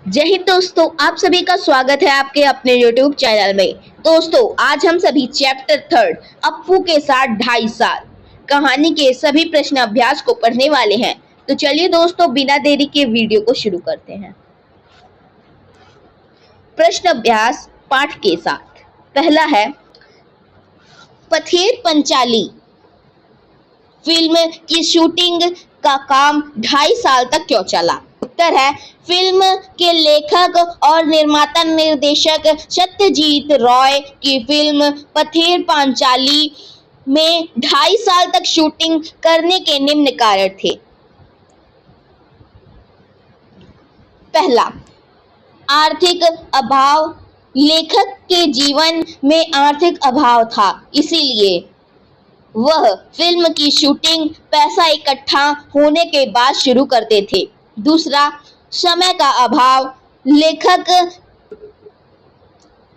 जय हिंद दोस्तों, आप सभी का स्वागत है आपके अपने YouTube चैनल में। दोस्तों, आज हम सभी चैप्टर 3 अप्पू के साथ 2.5 साल कहानी के सभी प्रश्न अभ्यास को पढ़ने वाले हैं। तो चलिए दोस्तों, बिना देरी के वीडियो को शुरू करते हैं। प्रश्न अभ्यास पाठ के साथ पहला है, पथेर पंचाली फिल्म की शूटिंग का काम 2.5 साल तक क्यों चला? उत्तर है, फिल्म के लेखक और निर्माता निर्देशक सत्यजीत रॉय की फिल्म पथेर पांचाली में 2.5 साल तक शूटिंग करने के निम्न कारण थे। पहला, आर्थिक अभाव। लेखक के जीवन में आर्थिक अभाव था, इसीलिए वह फिल्म की शूटिंग पैसा इकट्ठा होने के बाद शुरू करते थे। दूसरा, समय का अभाव। लेखक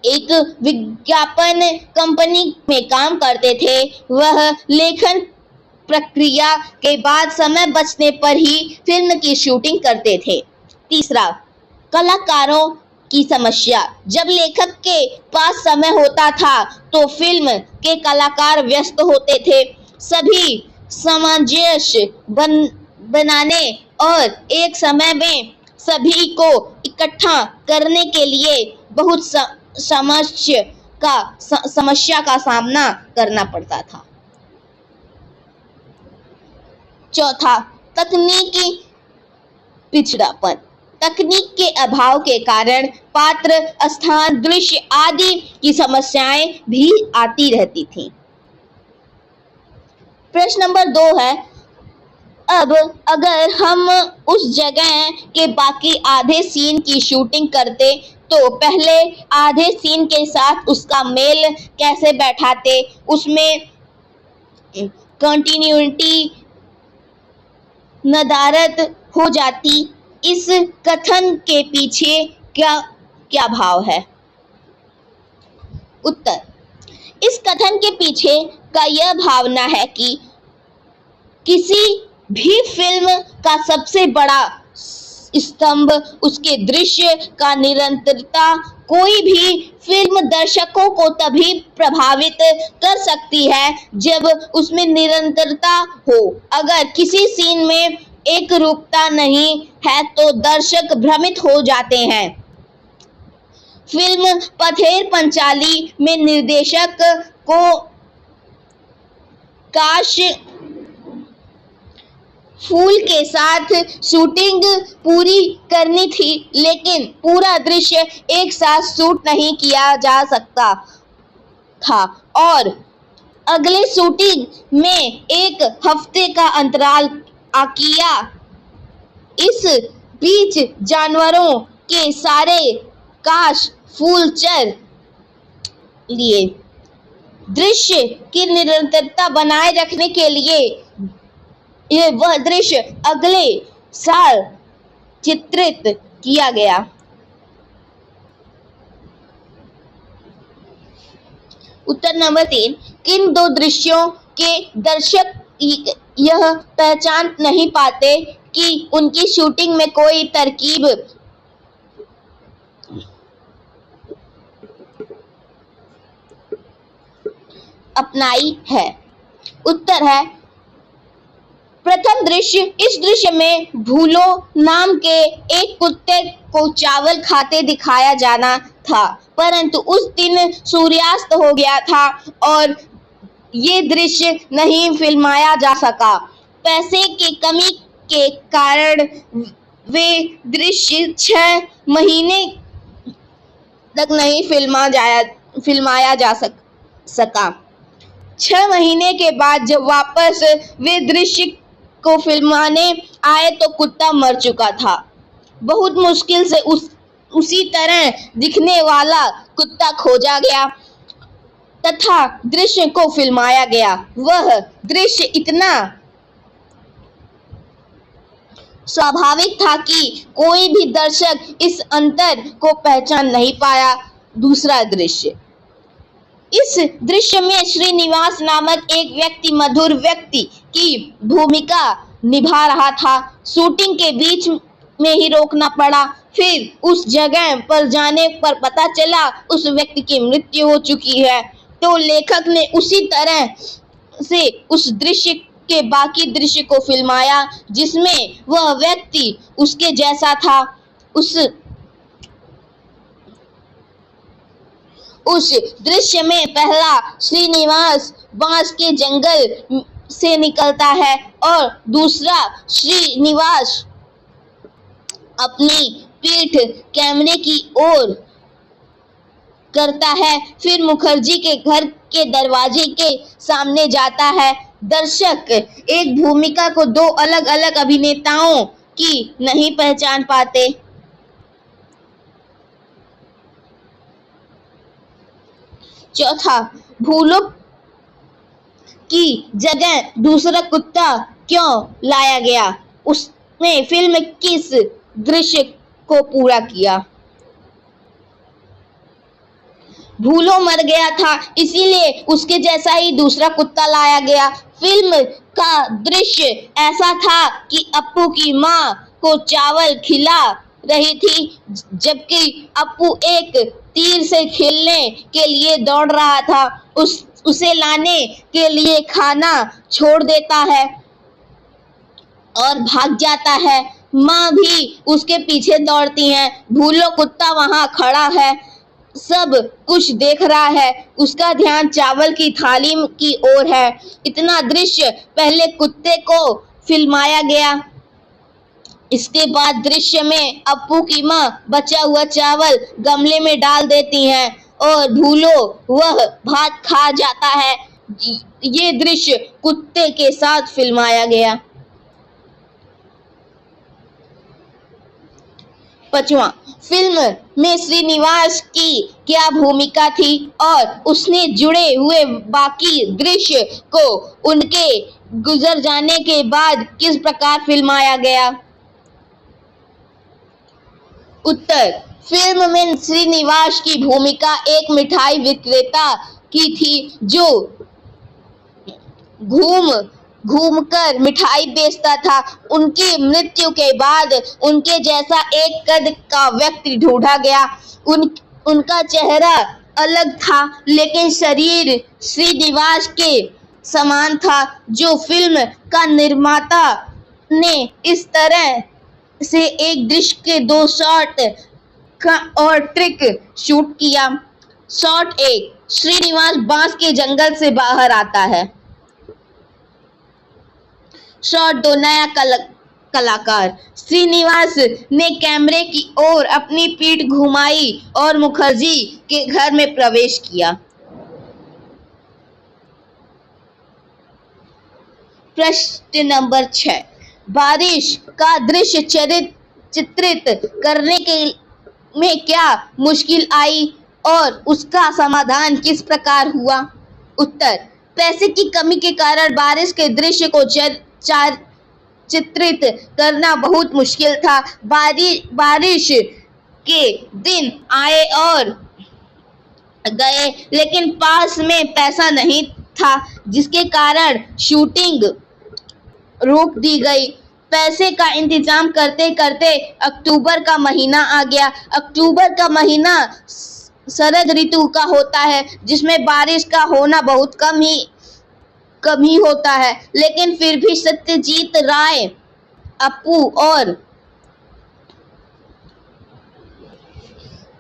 एक विज्ञापन कंपनी में काम करते थे, वह लेखन प्रक्रिया के बाद समय बचने पर ही फिल्म की शूटिंग करते थे। तीसरा, कलाकारों की समस्या। जब लेखक के पास समय होता था तो फिल्म के कलाकार व्यस्त होते थे। सभी सामंजस्य बनाने और एक समय में सभी को इकट्ठा करने के लिए बहुत समस्या का सामना करना पड़ता था। चौथा, तकनीकी पिछड़ापन। तकनीक के अभाव के कारण पात्र, स्थान, दृश्य आदि की समस्याएं भी आती रहती थीं। प्रश्न नंबर 2 है, अब अगर हम उस जगह के बाकी आधे सीन की शूटिंग करते तो पहले आधे सीन के साथ उसका मेल कैसे बैठाते, उसमें कंटिन्यूटी नदारद हो जाती। इस कथन के पीछे क्या भाव है? उत्तर, इस कथन के पीछे का यह भावना है कि किसी भी फिल्म का सबसे बड़ा स्तंभ उसके दृश्य का निरंतरता। कोई भी फिल्म दर्शकों को तभी प्रभावित कर सकती है जब उसमें निरंतरता हो। अगर किसी सीन में एक रूपता नहीं है तो दर्शक भ्रमित हो जाते हैं। फिल्म पथेर पंचाली में निर्देशक को काश फूल के साथ शूटिंग पूरी करनी थी, लेकिन पूरा दृश्य एक साथ शूट नहीं किया जा सकता था और अगले शूटिंग में 1 हफ्ते का अंतराल किया। इस बीच जानवरों के सारे काश फूल चर लिए। दृश्य की निरंतरता बनाए रखने के लिए वह दृश्य अगले साल चित्रित किया गया। उत्तर नंबर 3, किन 2 दृश्यों के दर्शक यह पहचान नहीं पाते कि उनकी शूटिंग में कोई तरकीब अपनाई है? उत्तर है, प्रथम दृश्य। इस दृश्य में भूलो नाम के एक कुत्ते को चावल खाते दिखाया जाना था, परंतु उस दिन सूर्यास्त हो गया था और ये दृश्य नहीं फिल्माया जा सका। पैसे की कमी के कारण वे दृश्य 6 महीने तक नहीं फिल्माया जा सका। 6 महीने के बाद जब वापस वे दृश्य को फिल्माने आए तो कुत्ता मर चुका था। बहुत मुश्किल से उसी तरह दिखने वाला कुत्ता खोजा गया तथा दृश्य को फिल्माया गया। वह दृश्य इतना स्वाभाविक था कि कोई भी दर्शक इस अंतर को पहचान नहीं पाया। दूसरा दृश्य, इस दृश्य में श्रीनिवास नामक एक व्यक्ति मधुर व्यक्ति की भूमिका निभा रहा था। शूटिंग के बीच में ही रोकना पड़ा। फिर उस जगह पर जाने पर पता चला उस व्यक्ति की मृत्यु हो चुकी है। तो लेखक ने उसी तरह से उस दृश्य के बाकी दृश्य को फिल्माया जिसमें वह व्यक्ति उसके जैसा था। उस दृश्य में पहला श्रीनिवास बांस के जंगल से निकलता है और दूसरा श्रीनिवास अपनी पीठ कैमरे की ओर करता है। फिर मुखर्जी के घर के दरवाजे के सामने जाता है। दर्शक एक भूमिका को दो अलग अलग अभिनेताओं की नहीं पहचान पाते। चौथा, भूलों की जगह दूसरा कुत्ता क्यों लाया गया? उसने फिल्म किस दृश्य को पूरा किया? भूलो मर गया था, इसीलिए उसके जैसा ही दूसरा कुत्ता लाया गया। फिल्म का दृश्य ऐसा था कि अपू की माँ को चावल खिला रही थी, जबकि अपू एक तीर से खेलने के लिए दौड़ रहा था। उसे लाने के लिए खाना छोड़ देता है और भाग जाता है। माँ भी उसके पीछे दौड़ती है। भूलो कुत्ता वहां खड़ा है, सब कुछ देख रहा है। उसका ध्यान चावल की थाली की ओर है। इतना दृश्य पहले कुत्ते को फिल्माया गया। इसके बाद दृश्य में अप्पू की माँ बचा हुआ चावल गमले में डाल देती हैं और भूलो वह भात खा जाता है। ये दृश्य कुत्ते के साथ फिल्माया गया। पांचवा, फिल्म में श्रीनिवास की क्या भूमिका थी और उसने जुड़े हुए बाकी दृश्य को उनके गुजर जाने के बाद किस प्रकार फिल्माया गया? उत्तर, फिल्म में श्रीनिवास की भूमिका एक मिठाई विक्रेता की थी जो घूमकर मिठाई बेचता था। उनकी मृत्यु के बाद उनके जैसा एक कद का व्यक्ति ढूंढा गया। उनका चेहरा अलग था लेकिन शरीर श्रीनिवास के समान था। जो फिल्म का निर्माता ने इस तरह से एक दृश्य के दो शॉट का और ट्रिक शूट किया। शॉट एक, श्रीनिवास बांस के जंगल से बाहर आता है। शॉट दो, नया कलाकार। श्रीनिवास ने कैमरे की ओर अपनी पीठ घुमाई और मुखर्जी के घर में प्रवेश किया। प्रश्न नंबर 6, बारिश का दृश्य चित्रित करने के में क्या मुश्किल आई और उसका समाधान किस प्रकार हुआ? उत्तर, पैसे की कमी के कारण बारिश के दृश्य को चित्रित करना बहुत मुश्किल था। बारिश के दिन आए और गए लेकिन पास में पैसा नहीं था, जिसके कारण शूटिंग रोक दी गई। पैसे का इंतजाम करते करते अक्टूबर का महीना आ गया। अक्टूबर का महीना शरद ऋतु का होता है जिसमें बारिश का होना बहुत कम ही होता है, लेकिन फिर भी सत्यजीत राय, अप्पू और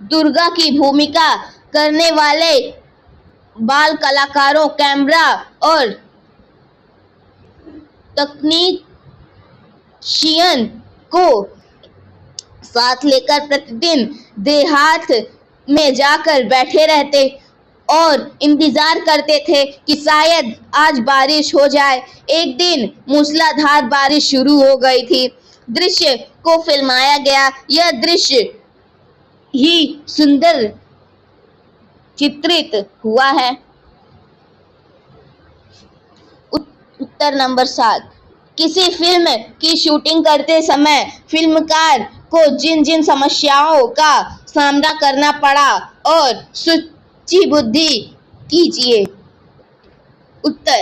दुर्गा की भूमिका करने वाले बाल कलाकारों, कैमरा और तकनीशियन को साथ लेकर प्रतिदिन देहात में जाकर बैठे रहते और इंतजार करते थे कि शायद आज बारिश हो जाए। एक दिन मूसलाधार बारिश शुरू हो गई थी। दृश्य को फिल्माया गया। यह दृश्य ही सुंदर चित्रित हुआ है। उत्तर नंबर 7, किसी फिल्म की शूटिंग करते समय फिल्मकार को जिन जिन समस्याओं का सामना करना पड़ा और सूचीबद्ध कीजिए। उत्तर,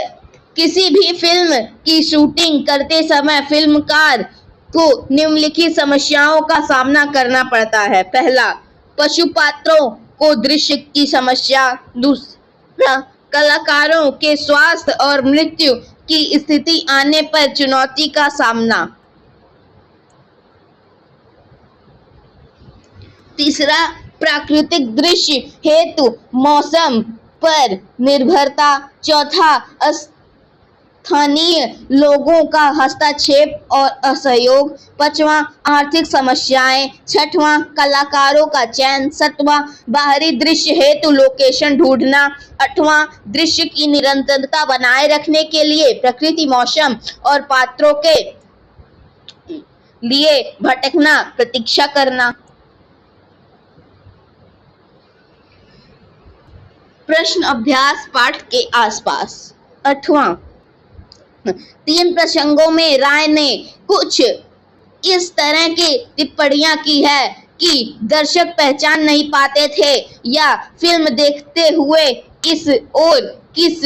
किसी भी फिल्म की शूटिंग करते समय फिल्मकार को निम्नलिखित समस्याओं का सामना करना पड़ता है। पहला, पशु पात्रों को दृश्य की समस्या। दूसरा, कलाकारों के स्वास्थ्य और मृत्यु की स्थिति आने पर चुनौती का सामना। तीसरा, प्राकृतिक दृश्य हेतु मौसम पर निर्भरता। चौथा, स्थानीय लोगों का हस्तक्षेप और असहयोग। पांचवा, आर्थिक समस्याएं। छठवां, कलाकारों का चयन। सातवां, बाहरी दृश्य हेतु लोकेशन ढूंढना। आठवां, दृश्य की निरंतरता बनाए रखने के लिए प्रकृति, मौसम और पात्रों के लिए भटकना, प्रतीक्षा करना। प्रश्न अभ्यास पाठ के आसपास। आठवां, 3 प्रसंगों में राय ने कुछ इस तरह की टिप्पणियां की है कि दर्शक पहचान नहीं पाते थे या फिल्म देखते हुए इस ओर किस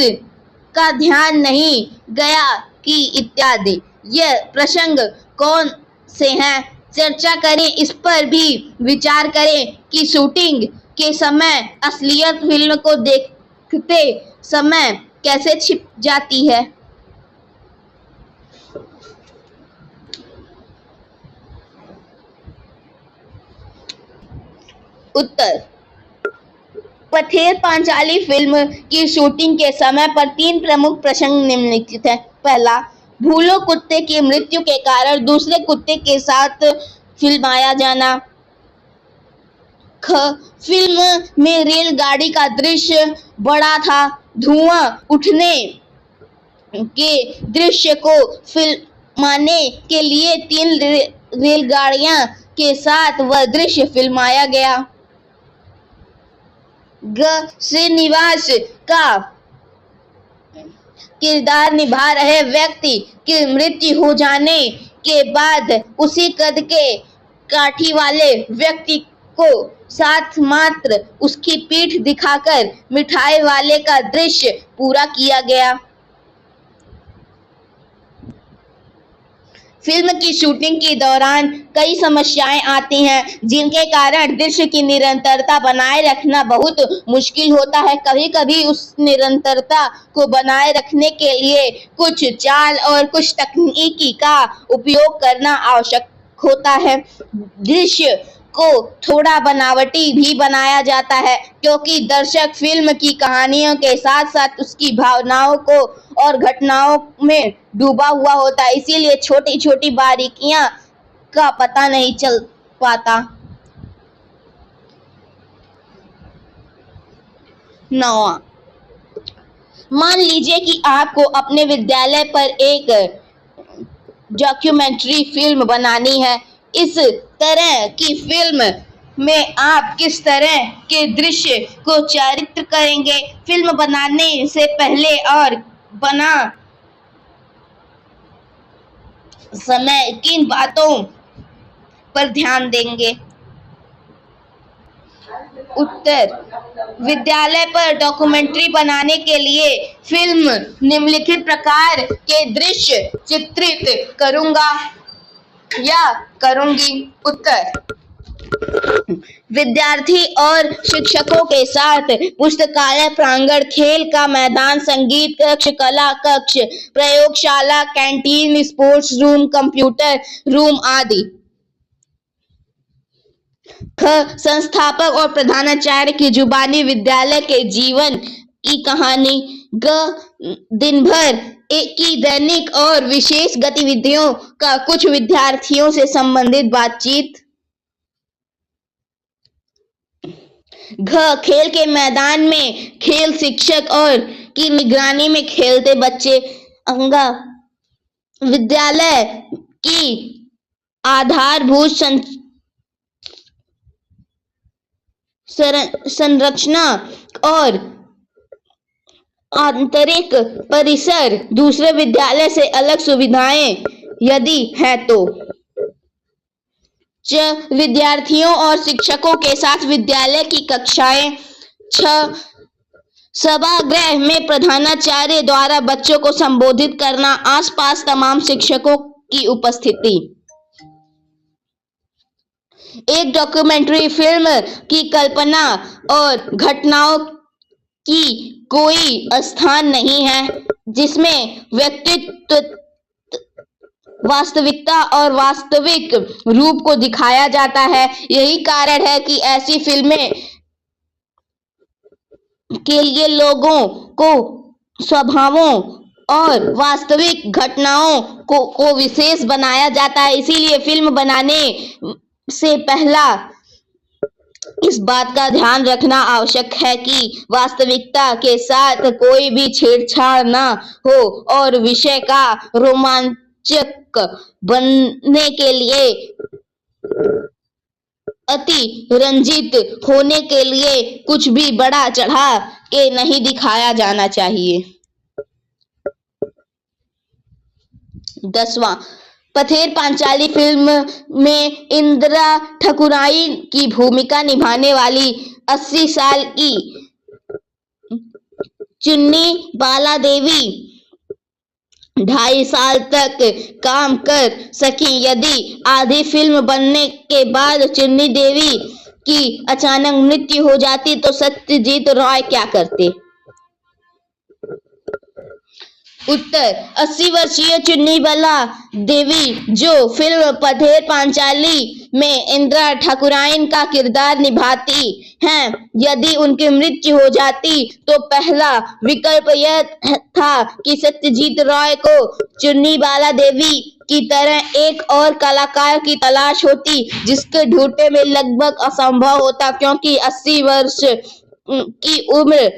का ध्यान नहीं गया कि इत्यादि। यह प्रसंग कौन से हैं? चर्चा करें, इस पर भी विचार करें कि शूटिंग के समय असलियत फिल्म को देखते समय कैसे छिप जाती है। उत्तर, पथेर पांचाली फिल्म की शूटिंग के समय पर 3 प्रमुख प्रसंग निम्नलिखित हैं। पहला, भूलो कुत्ते की मृत्यु के कारण दूसरे कुत्ते के साथ फिल्माया जाना। ख, फिल्म में रेलगाड़ी का दृश्य बड़ा था। धुआं उठने के दृश्य को फिल्माने के लिए 3 रेलगाड़ियां के साथ वह दृश्य फिल्माया गया। ग, श्रीनिवास का किरदार निभा रहे व्यक्ति की मृत्यु हो जाने के बाद उसी कद के काठी वाले व्यक्ति को साथ मात्र उसकी पीठ दिखाकर मिठाई वाले का दृश्य पूरा किया गया। फिल्म की शूटिंग के दौरान कई समस्याएं आती हैं जिनके कारण दृश्य की निरंतरता बनाए रखना बहुत मुश्किल होता है। कभी-कभी उस निरंतरता को बनाए रखने के लिए कुछ चाल और कुछ तकनीकी का उपयोग करना आवश्यक होता है। दृश्य को थोड़ा बनावटी भी बनाया जाता है क्योंकि दर्शक फिल्म की कहानियों के साथ साथ उसकी भावनाओं को और घटनाओं में डूबा हुआ होता है, इसीलिए छोटी छोटी बारीकियां का पता नहीं चल पाता। 9वां, मान लीजिए कि आपको अपने विद्यालय पर एक डॉक्यूमेंट्री फिल्म बनानी है। इस तरह की फिल्म में आप किस तरह के दृश्य को चित्रित करेंगे? फिल्म बनाने से पहले और बना समय किन बातों पर ध्यान देंगे? उत्तर, विद्यालय पर डॉक्यूमेंट्री बनाने के लिए फिल्म निम्नलिखित प्रकार के दृश्य चित्रित करूंगा या करूंगी। उत्तर, विद्यार्थी और शिक्षकों के साथ पुस्तकालय प्रांगण, खेल का मैदान, संगीत कक्ष, कला कक्ष, प्रयोगशाला, canteen, sports room, computer room आदि। ख, संस्थापक और प्रधानाचार्य की जुबानी विद्यालय के जीवन की कहानी। ग, दिन भर की दैनिक और विशेष गतिविधियों का कुछ विद्यार्थियों से संबंधित बातचीत। घ, खेल के मैदान में खेल शिक्षक और की निगरानी में खेलते बच्चे। अंगा, विद्यालय की आधारभूत संरचना और आंतरिक परिसर, दूसरे विद्यालय से अलग सुविधाएं यदि है तो। च, विद्यार्थियों और शिक्षकों के साथ विद्यालय की कक्षाएं। छ, सभागृह में प्रधानाचार्य द्वारा बच्चों को संबोधित करना, आसपास तमाम शिक्षकों की उपस्थिति। एक डॉक्यूमेंट्री फिल्म की कल्पना और घटनाओं की कोई स्थान नहीं है, जिसमें व्यक्तित्व, वास्तविकता और वास्तविक रूप को दिखाया जाता है। यही कारण है कि ऐसी फिल्में के लिए लोगों को स्वभावों और वास्तविक घटनाओं को विशेष बनाया जाता है। इसीलिए फिल्म बनाने से पहला इस बात का ध्यान रखना आवश्यक है कि वास्तविकता के साथ कोई भी छेड़छाड़ ना हो और विषय का रोमांचक बनने के लिए अति रंजित होने के लिए कुछ भी बड़ा चढ़ा के नहीं दिखाया जाना चाहिए। 10वां, पथेर पांचाली फिल्म में इंदिरा ठाकुराइन की भूमिका निभाने वाली 80 साल की चुन्नी बाला देवी 2.5 साल तक काम कर सकी। यदि आधी फिल्म बनने के बाद चुन्नी देवी की अचानक मृत्यु हो जाती तो सत्यजीत रॉय क्या करते? उत्तर, 80 वर्षीय चुन्नी बाला देवी जो फिल्म पथेर पांचाली में इंदिरा ठाकुराइन का किरदार निभाती हैं, यदि उनकी मृत्यु हो जाती तो पहला विकल्प यह था कि सत्यजीत रॉय को चुन्नी बाला देवी की तरह एक और कलाकार की तलाश होती, जिसके ढूंढने में लगभग असंभव होता, क्योंकि 80 वर्ष की उम्र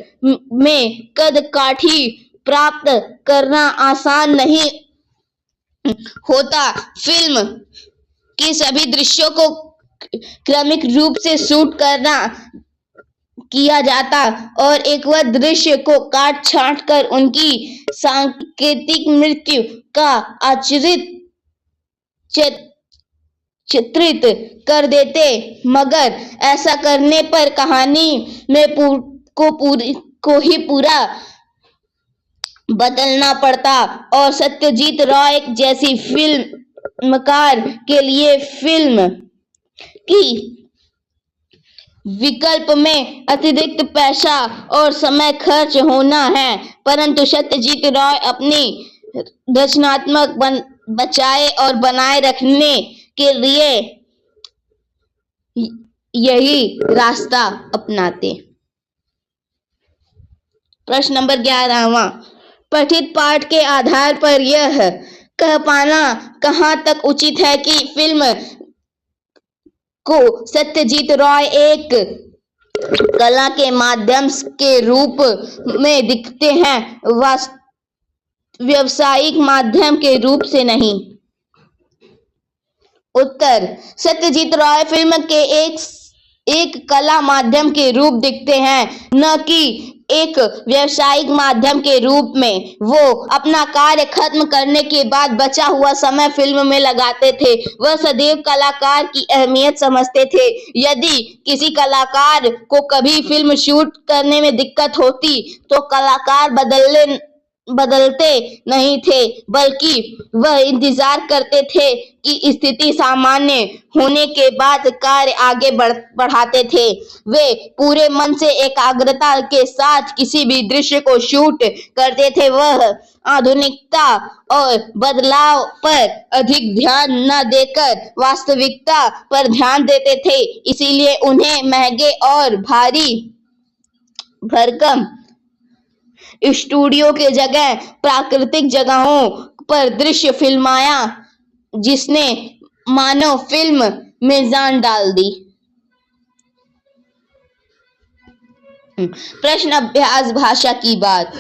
में कदकाठी प्राप्त करना आसान नहीं होता। फिल्म के सभी दृश्यों को क्रमिक रूप से शूट करना किया जाता और एक वह दृश्य को काट छांट कर उनकी सांकेतिक मृत्यु का चित्रित कर देते, मगर ऐसा करने पर कहानी में को ही पूरा बदलना पड़ता और सत्यजीत रॉय जैसी फिल्मकार के लिए फिल्म की विकल्प में अतिरिक्त पैसा और समय खर्च होना है, परंतु सत्यजीत रॉय अपनी रचनात्मक बचाए और बनाए रखने के लिए यही रास्ता अपनाते। प्रश्न नंबर 11वां, पठित पाठ के आधार पर यह कह पाना कहां तक उचित है कि फिल्म को सत्यजीत रॉय एक कला के माध्यम के रूप में दिखते हैं, व्यावसायिक माध्यम के रूप से नहीं? उत्तर, सत्यजीत रॉय फिल्म के एक कला माध्यम के रूप दिखते हैं, न कि एक व्यावसायिक माध्यम के रूप में। वो अपना कार्य खत्म करने के बाद बचा हुआ समय फिल्म में लगाते थे। वह सदैव कलाकार की अहमियत समझते थे। यदि किसी कलाकार को कभी फिल्म शूट करने में दिक्कत होती तो कलाकार बदलते नहीं थे, बल्कि वह इंतजार करते थे कि स्थिति सामान्य होने के बाद कार्य आगे बढ़ाते थे। वे पूरे मन से एकाग्रता के साथ किसी भी दृश्य को शूट करते थे। वह आधुनिकता और बदलाव पर अधिक ध्यान न देकर वास्तविकता पर ध्यान देते थे। इसीलिए उन्हें महंगे और भारी भरकम स्टूडियो के जगह प्राकृतिक जगहों पर दृश्य फिल्माया, जिसने मानव फिल्म में जान डाल दी। प्रश्न अभ्यास भाषा की बात।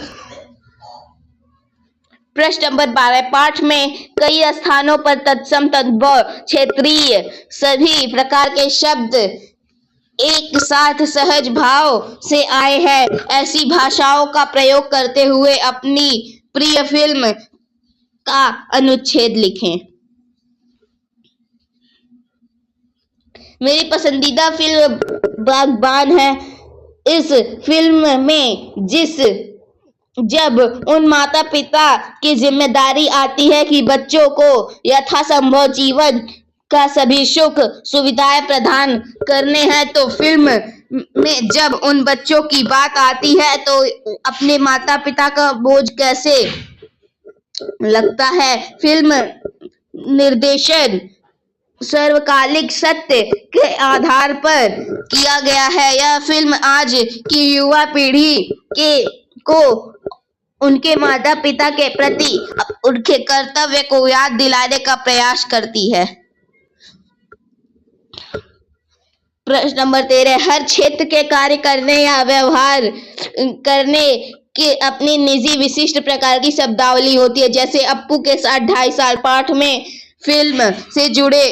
प्रश्न नंबर 12, पाठ में कई स्थानों पर तत्सम, तद्भव, क्षेत्रीय सभी प्रकार के शब्द एक साथ सहज भाव से आए हैं। ऐसी भाषाओं का प्रयोग करते हुए अपनी प्रिय फिल्म का अनुच्छेद लिखें। मेरी पसंदीदा फिल्म बागबान है। इस फिल्म में जब उन माता पिता की जिम्मेदारी आती है कि बच्चों को यथासंभव जीवन का सभी सुख सुविधाएं प्रदान करने हैं, तो फिल्म में जब उन बच्चों की बात आती है तो अपने माता पिता का बोझ कैसे लगता है। फिल्म निर्देशन सर्वकालिक सत्य के आधार पर किया गया है। यह फिल्म आज की युवा पीढ़ी को उनके माता पिता के प्रति उनके कर्तव्य को याद दिलाने का प्रयास करती है। प्रश्न नंबर 13, हर क्षेत्र के कार्य करने या व्यवहार करने की अपनी निजी विशिष्ट प्रकार की शब्दावली होती है। जैसे अपू के साथ 2.5 साल पाठ में फिल्म से जुड़े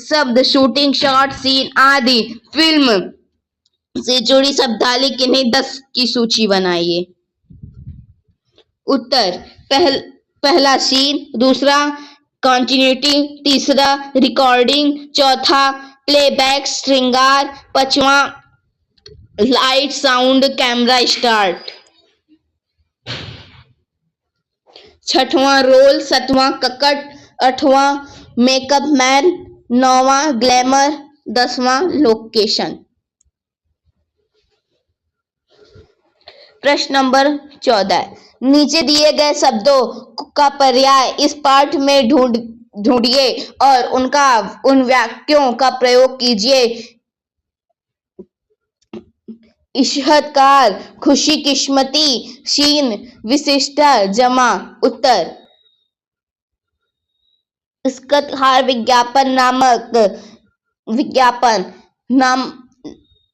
शब्द, शूटिंग, शॉट, सीन आदि। फिल्म से जुड़ी शब्दावली किन्हीं 10 की सूची बनाइए। उत्तर, पहला सीन, दूसरा कंटिन्यूटी, तीसरा रिकॉर्डिंग, चौथा प्लेबैक श्रृंगार, पांचवा लाइट साउंड कैमरा स्टार्ट, छठवां रोल, सातवां ककट, आठवां मेकअप मैन, नौवां ग्लैमर, 10वां लोकेशन। प्रश्न नंबर 14, नीचे दिए गए शब्दों का पर्याय इस पाठ में ढूंढिए और उन वाक्यों का प्रयोग कीजिए। इश्तहार, खुशी किस्मती, सीन विशिष्टता, जमा। उत्तर, इश्तहार विज्ञापन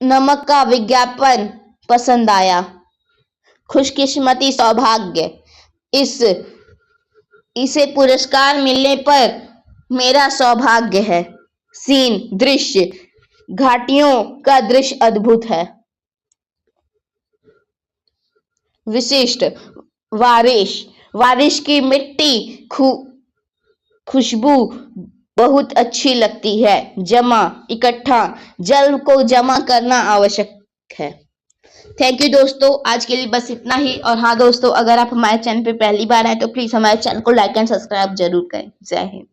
नमक का विज्ञापन पसंद आया। खुशकिस्मती सौभाग्य, इसे पुरस्कार मिलने पर मेरा सौभाग्य है। सीन दृश्य, घाटियों का दृश्य अद्भुत है। विशिष्ट, बारिश की मिट्टी खुशबू बहुत अच्छी लगती है। जमा, इकट्ठा, जल को जमा करना आवश्यक है। थैंक यू दोस्तों, आज के लिए बस इतना ही। और हाँ दोस्तों, अगर आप हमारे चैनल पे पहली बार आए तो प्लीज हमारे चैनल को लाइक एंड सब्सक्राइब जरूर करें। जय हिंद।